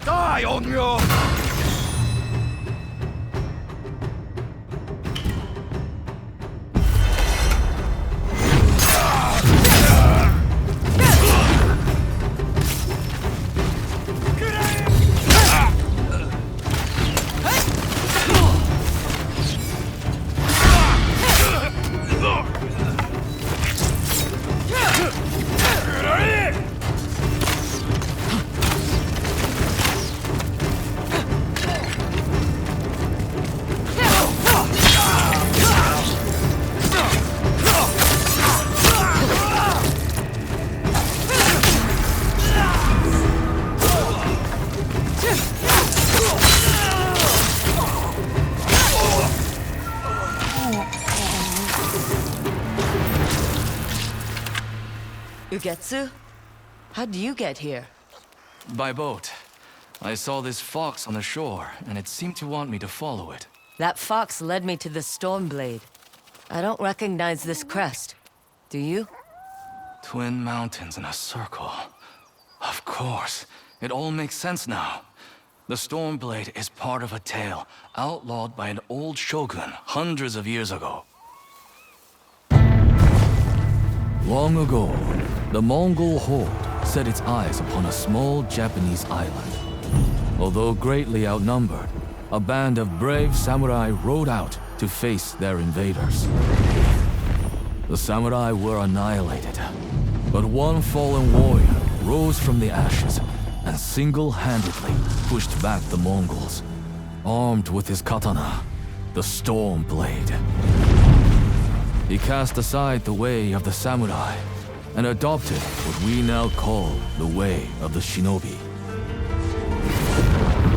Die on your... Ugetsu? How'd you get here? By boat. I saw this fox on the shore, and it seemed to want me to follow it. That fox led me to the Stormblade. I don't recognize this crest. Do you? Twin mountains in a circle. Of course. It all makes sense now. The Stormblade is part of a tale outlawed by an old shogun hundreds of years ago. Long ago, the Mongol horde set its eyes upon a small Japanese island. Although greatly outnumbered, a band of brave samurai rode out to face their invaders. The samurai were annihilated, but one fallen warrior rose from the ashes and single-handedly pushed back the Mongols, armed with his katana, the Stormblade. He cast aside the way of the samurai and adopted what we now call the way of the shinobi.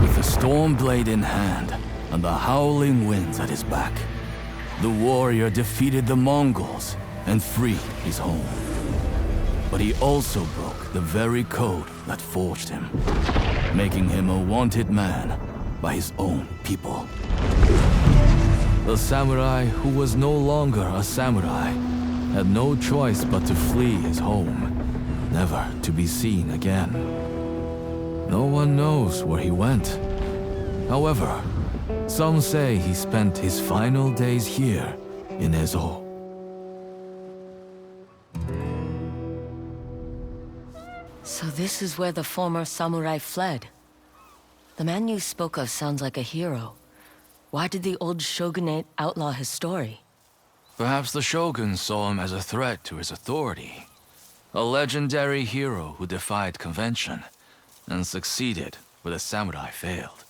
With the Stormblade in hand and the howling winds at his back, the warrior defeated the Mongols and freed his home. But he also broke the very code that forged him, making him a wanted man by his own people. The samurai who was no longer a samurai had no choice but to flee his home, never to be seen again. No one knows where he went. However, some say he spent his final days here in Ezo. So this is where the former samurai fled. The man you spoke of sounds like a hero. Why did the old shogunate outlaw his story? Perhaps the shogun saw him as a threat to his authority. A legendary hero who defied convention and succeeded where the samurai failed.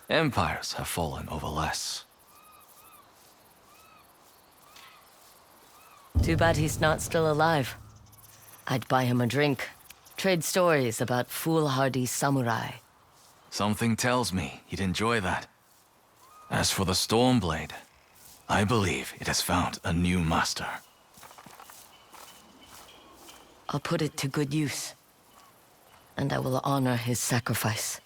Empires have fallen over less. Too bad he's not still alive. I'd buy him a drink, trade stories about foolhardy samurai. Something tells me he'd enjoy that. As for the Stormblade, I believe it has found a new master. I'll put it to good use, and I will honor his sacrifice.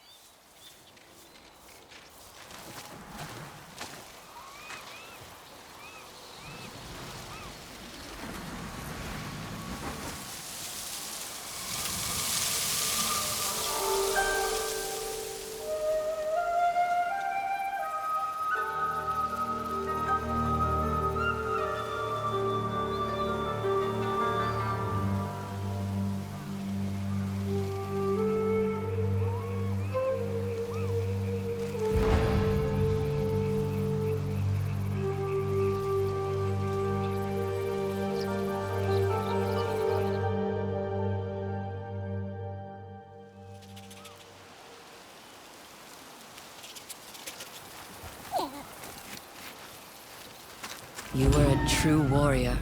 You were a true warrior.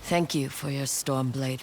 Thank you for your Stormblade.